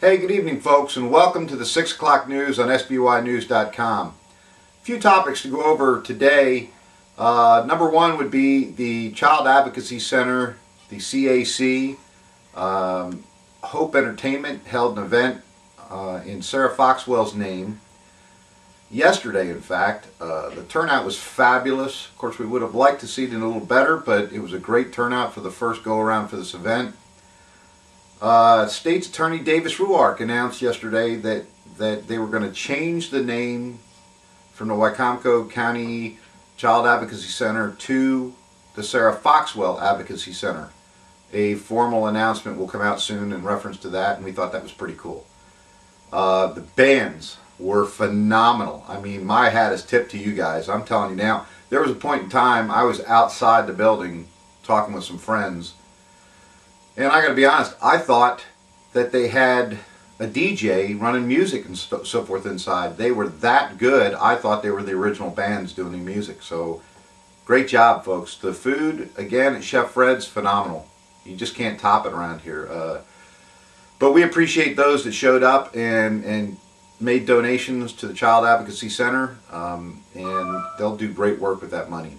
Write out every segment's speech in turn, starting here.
Hey, good evening, folks, and welcome to the 6 o'clock news on SBYnews.com. A few topics to go over today. Number one would be the Child Advocacy Center, the CAC. Hope Entertainment held an event in Sarah Foxwell's name yesterday, in fact. The turnout was fabulous. Of course, we would have liked to see it in a little better, but it was a great turnout for the first go-around for this event. State's Attorney Davis Ruark announced yesterday that they were going to change the name from the Wicomico County Child Advocacy Center to the Sarah Foxwell Advocacy Center. A formal announcement will come out soon in reference to that, and we thought that was pretty cool. The bands were phenomenal. I mean, my hat is tipped to you guys. I'm telling you now, there was a point in time I was outside the building talking with some friends, and I got to be honest, I thought that they had a DJ running music and so forth inside. They were that good. I thought they were the original bands doing the music. So, great job, folks. The food, again, at Chef Fred's, phenomenal. You just can't top it around here. But we appreciate those that showed up and made donations to the Child Advocacy Center, and they'll do great work with that money.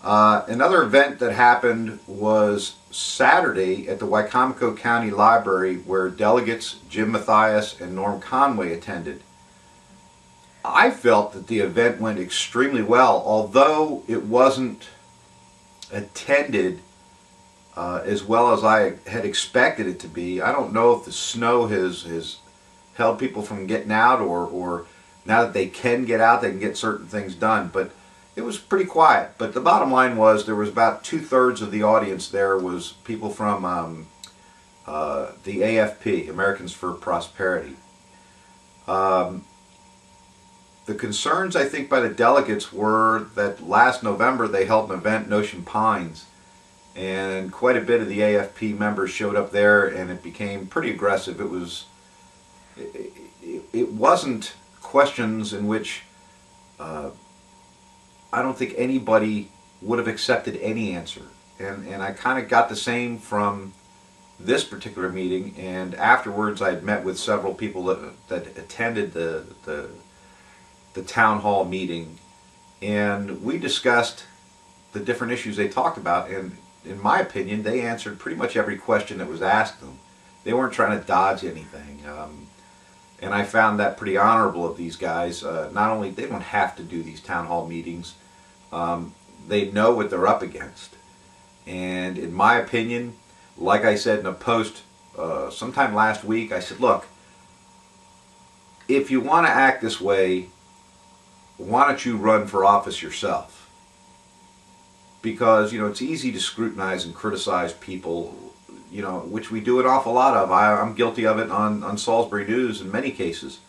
Another event that happened was Saturday at the Wicomico County Library, where delegates Jim Mathias and Norm Conway attended. I felt that the event went extremely well, although it wasn't attended as well as I had expected it to be. I don't know if the snow has held people from getting out, or now that they can get out, they can get certain things done. But it was pretty quiet. But the bottom line was there was about 2/3 of the audience there was people from the AFP, Americans for Prosperity. The concerns, I think, by the delegates were that last November they held an event in Ocean Pines, and quite a bit of the AFP members showed up there, and it became pretty aggressive. It wasn't questions in which I don't think anybody would have accepted any answer, and I kind of got the same from this particular meeting. And afterwards, I had met with several people that attended the town hall meeting, and we discussed the different issues they talked about. And in my opinion, they answered pretty much every question that was asked them. They weren't trying to dodge anything. And I found that pretty honorable of these guys. Not only they don't have to do these town hall meetings, they know what they're up against. And in my opinion, like I said in a post sometime last week, I said, look, if you want to act this way, why don't you run for office yourself? Because, you know, it's easy to scrutinize and criticize people, you know, which we do an awful lot of. I'm guilty of it on Salisbury News in many cases.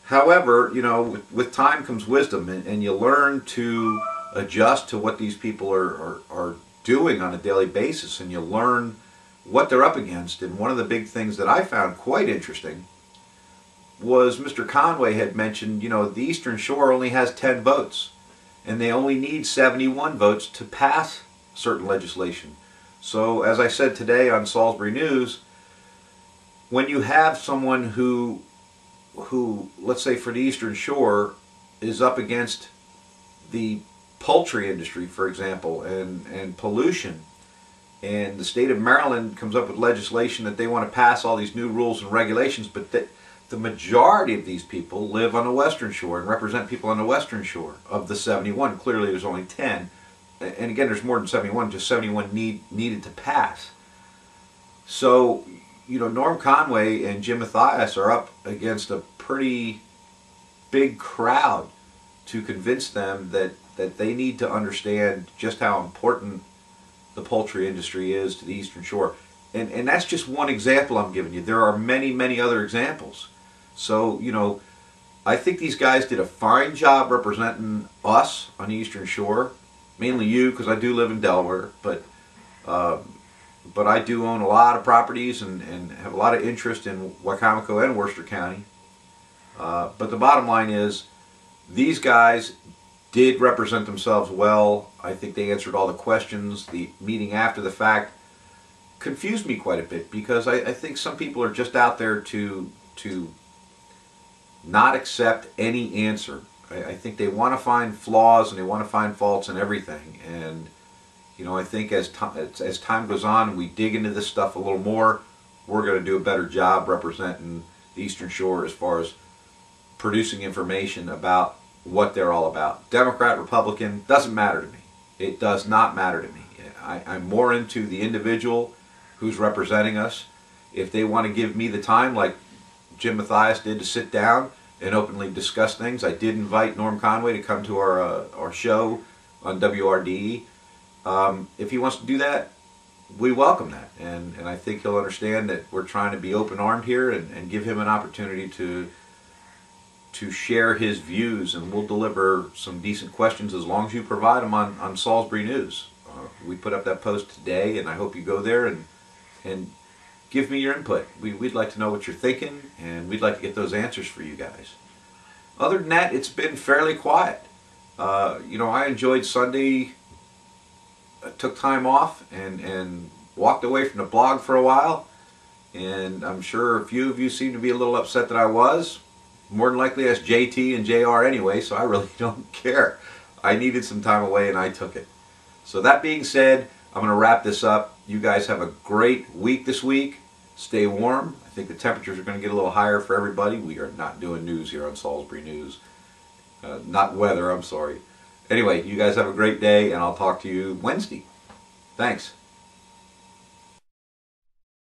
However, you know, with time comes wisdom, and you learn to adjust to what these people are doing on a daily basis, and you learn what they're up against. And one of the big things that I found quite interesting was Mr. Conway had mentioned, you know, the Eastern Shore only has 10 votes, and they only need 71 votes to pass certain legislation. So, as I said today on Salisbury News, when you have someone who, let's say for the Eastern Shore, is up against the poultry industry, for example, and pollution, and the state of Maryland comes up with legislation that they want to pass all these new rules and regulations, but that the majority of these people live on the Western Shore and represent people on the Western Shore. Of the 71, clearly there's only 10. And again, there's more than 71, just 71 needed to pass. So, you know, Norm Conway and Jim Mathias are up against a pretty big crowd to convince them that they need to understand just how important the poultry industry is to the Eastern Shore. And that's just one example I'm giving you. There are many, many other examples. So, you know, I think these guys did a fine job representing us on the Eastern Shore. Mainly you, because I do live in Delaware, but I do own a lot of properties and have a lot of interest in Wicomico and Worcester County. But the bottom line is, these guys did represent themselves well. I think they answered all the questions. The meeting after the fact, confused me quite a bit, because I think some people are just out there to not accept any answer. I think they want to find flaws and they want to find faults in everything. And you know, I think as time goes on and we dig into this stuff a little more, we're going to do a better job representing the Eastern Shore as far as producing information about what they're all about. Democrat, Republican, doesn't matter to me. It does not matter to me. I'm more into the individual who's representing us. If they want to give me the time, like Jim Mathias did, to sit down and openly discuss things. I did invite Norm Conway to come to our show on WRDE. If he wants to do that, we welcome that, and I think he'll understand that we're trying to be open-armed here and give him an opportunity to share his views, and we'll deliver some decent questions as long as you provide them on Salisbury News. We put up that post today, and I hope you go there and give me your input. We'd like to know what you're thinking, and we'd like to get those answers for you guys. Other than that, it's been fairly quiet. You know, I enjoyed Sunday. I took time off and walked away from the blog for a while, and I'm sure a few of you seem to be a little upset that I was. More than likely that's JT and JR anyway, so I really don't care. I needed some time away and I took it. So that being said, I'm going to wrap this up. You guys have a great week this week. Stay warm. I think the temperatures are going to get a little higher for everybody. We are not doing news here on Salisbury News. Not weather, I'm sorry. Anyway, you guys have a great day, and I'll talk to you Wednesday. Thanks.